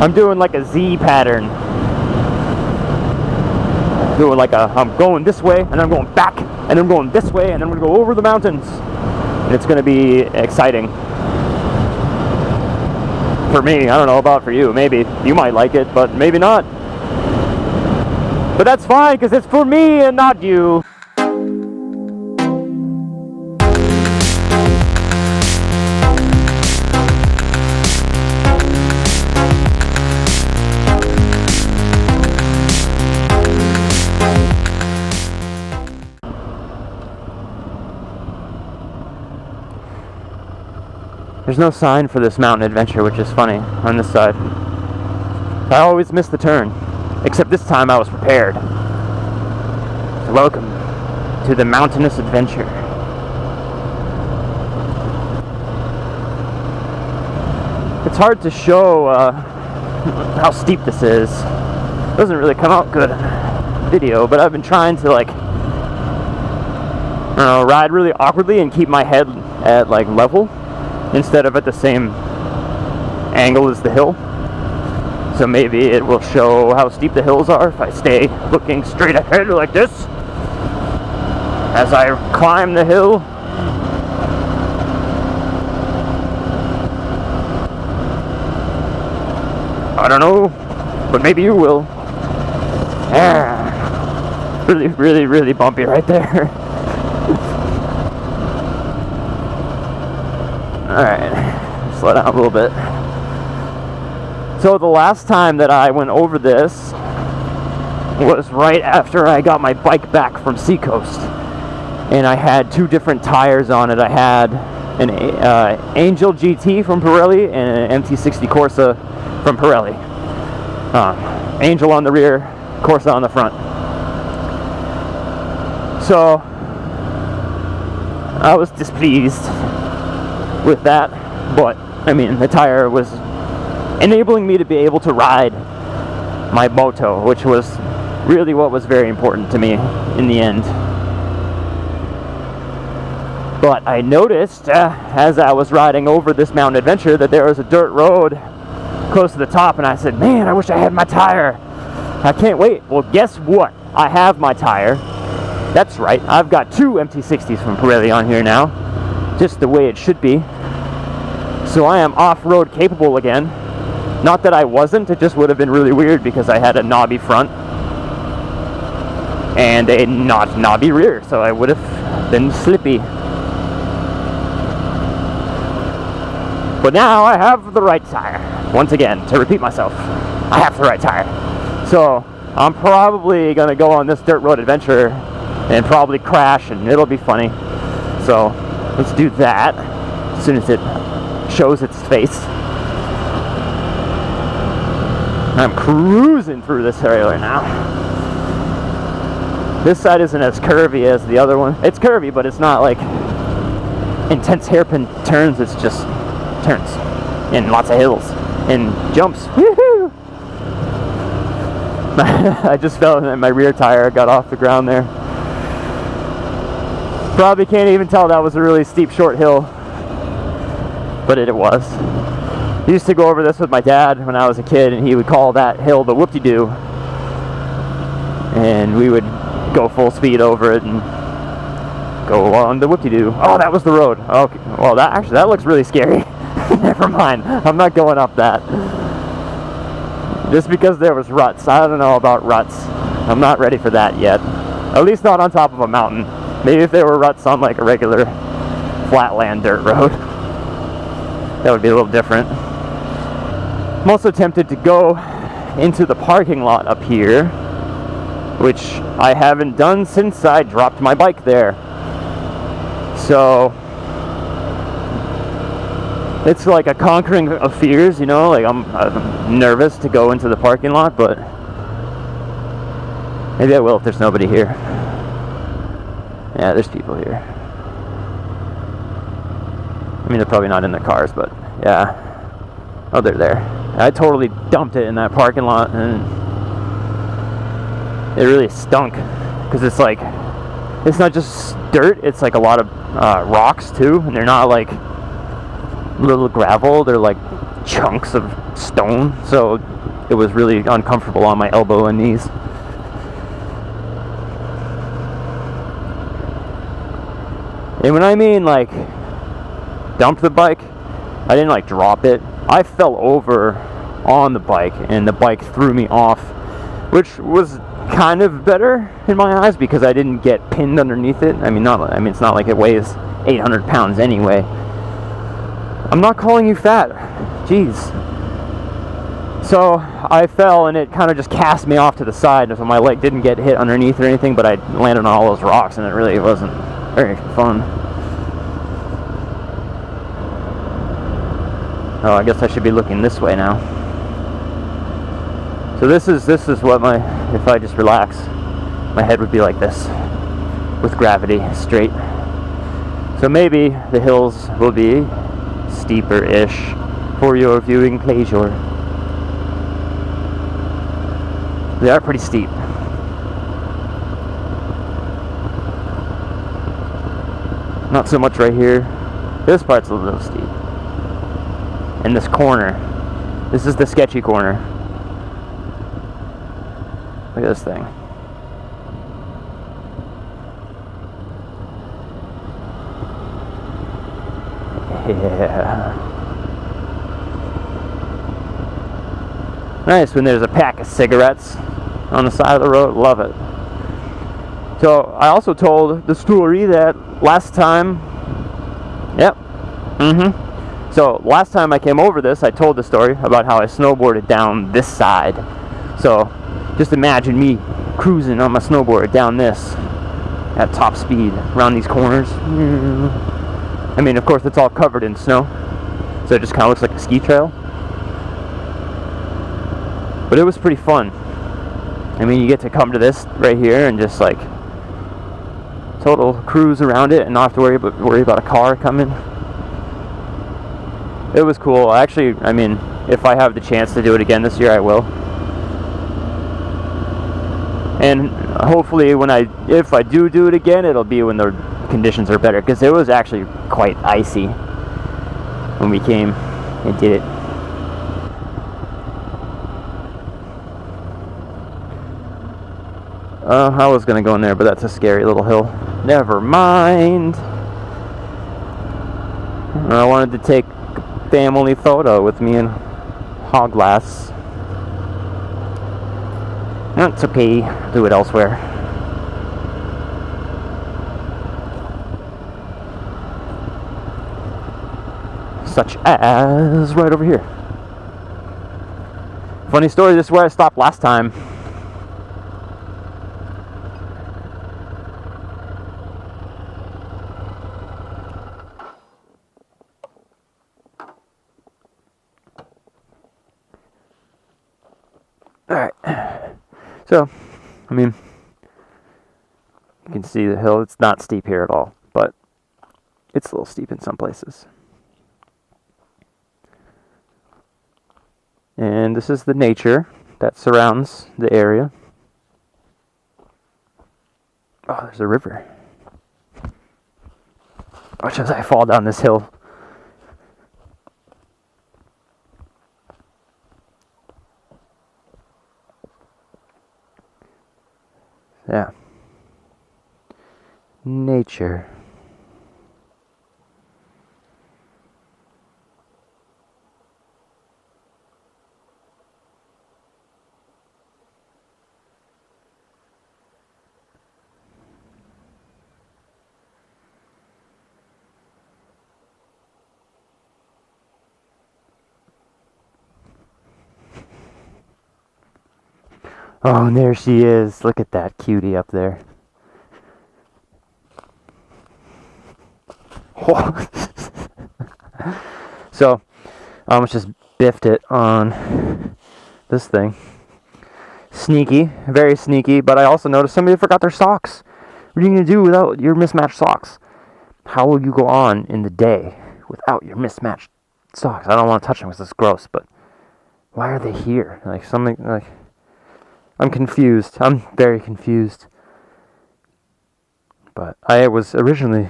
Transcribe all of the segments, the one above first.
I'm doing like a Z pattern. Doing like I'm going this way, and I'm going back, and I'm going this way, and I'm going to go over the mountains. And it's going to be exciting. For me, I don't know about for you. Maybe you might like it, but maybe not. But that's fine, because it's for me and not you. There's no sign for this mountain adventure, which is funny, on this side. I always miss the turn, except this time I was prepared. So welcome to the Mountainous adventure. It's hard to show how steep this is. It doesn't really come out good in video, but I've been trying to ride really awkwardly and keep my head at level, instead of at the same angle as the hill. So maybe it will show how steep the hills are if I stay looking straight ahead like this as I climb the hill. I don't know, but maybe you will. Yeah. Really, really, really bumpy right there. Alright, slow down a little bit. So the last time that I went over this was right after I got my bike back from Seacoast. And I had two different tires on it. I had an Angel GT from Pirelli and an MT60 Corsa from Pirelli. Angel on the rear, Corsa on the front. So I was displeased with that, but I mean, the tire was enabling me to be able to ride my moto, which was really what was very important to me in the end. But I noticed as I was riding over this mountain adventure that there was a dirt road close to the top, and I said, man, I wish I had my tire. I can't wait. Well, guess what? I have my tire. That's right, I've got two MT60s from Pirelli on here now, just the way it should be. So I am off-road capable again. Not that I wasn't, it just would have been really weird because I had a knobby front and a not knobby rear, so I would have been slippy. But now I have the right tire. Once again, to repeat myself, I have the right tire. So I'm probably going to go on this dirt road adventure and probably crash, and it'll be funny. So let's do that as soon as it shows its face. I'm cruising through this area right now. This side isn't as curvy as the other one. It's curvy, but it's not like intense hairpin turns. It's just turns and lots of hills and jumps. Woohoo! I just felt that my rear tire got off the ground there. Probably can't even tell that was a really steep short hill, but it was. I used to go over this with my dad when I was a kid, and he would call that hill the whoop-de-doo, and we would go full speed over it and go on the whoop-de-doo. Oh, that was the road. Okay, well, that looks really scary. Never mind, I'm not going up that. Just because there was ruts. I don't know about ruts. I'm not ready for that yet. At least not on top of a mountain. Maybe if there were ruts on like a regular flatland dirt road, that would be a little different. I'm also tempted to go into the parking lot up here, which I haven't done since I dropped my bike there. So it's like a conquering of fears, you know, like I'm nervous to go into the parking lot, but maybe I will if there's nobody here. Yeah, there's people here. I mean, they're probably not in their cars, but yeah. Oh, they're there. I totally dumped it in that parking lot, and it really stunk, because it's like, it's not just dirt, it's like a lot of rocks too, and they're not like little gravel, they're like chunks of stone, so it was really uncomfortable on my elbow and knees. And when I mean like dump the bike, I didn't like drop it. I fell over on the bike and the bike threw me off, which was kind of better in my eyes because I didn't get pinned underneath it. I mean it's not like it weighs 800 pounds anyway. I'm not calling you fat. Jeez. So I fell and it kind of just cast me off to the side, so my leg didn't get hit underneath or anything, but I landed on all those rocks and it really wasn't very fun. Oh, I guess I should be looking this way now. So this is what if I just relax, my head would be like this, with gravity straight. So maybe the hills will be steeper-ish for your viewing pleasure. They are pretty steep. Not so much right here. This part's a little steep. And this corner. This is the sketchy corner. Look at this thing. Yeah. Nice when there's a pack of cigarettes on the side of the road. Love it. So I also told the story that last time. Yep. So last time I came over this, I told the story about how I snowboarded down this side. So just imagine me cruising on my snowboard down this at top speed around these corners. I mean, of course, it's all covered in snow, so it just kind of looks like a ski trail. But it was pretty fun. I mean, you get to come to this right here and just like total cruise around it and not have to worry about a car coming. It was cool. Actually, I mean, if I have the chance to do it again this year, I will. And hopefully, if I do it again, it'll be when the conditions are better, because it was actually quite icy when we came and did it. I was gonna go in there, but that's a scary little hill. Never mind. I wanted to take a family photo with me and Hoglass. That's okay. Do it elsewhere. Such as right over here. Funny story, this is where I stopped last time. Alright. So, I mean, you can see the hill. It's not steep here at all, but it's a little steep in some places. And this is the nature that surrounds the area. Oh, there's a river. Watch as I fall down this hill. Yeah. Nature. Oh, and there she is. Look at that cutie up there. So, I almost just biffed it on this thing. Sneaky, very sneaky, but I also noticed somebody forgot their socks. What are you going to do without your mismatched socks? How will you go on in the day without your mismatched socks? I don't want to touch them because it's gross, but why are they here? Like, something, like, I'm confused. I'm very confused. But I was originally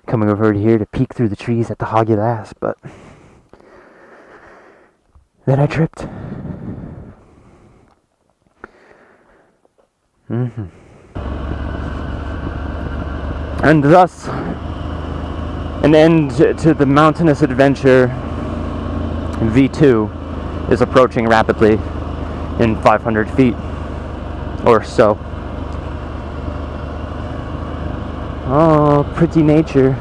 coming over here to peek through the trees at the Hogulass, but that I tripped. And thus, an end to the Mountainous adventure. V2 is approaching rapidly in 500 feet or so. Oh, pretty nature.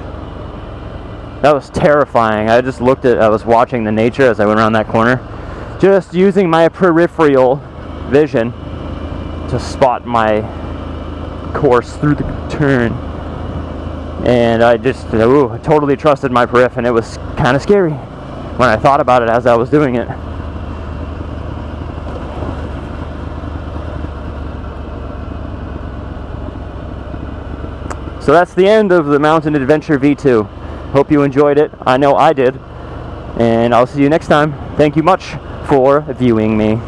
That was terrifying. I was watching the nature as I went around that corner, just using my peripheral vision to spot my course through the turn. And I just totally trusted my periph, and it was kind of scary when I thought about it as I was doing it. So that's the end of the Mountain Adventure V2. Hope you enjoyed it. I know I did. And I'll see you next time. Thank you much for viewing me.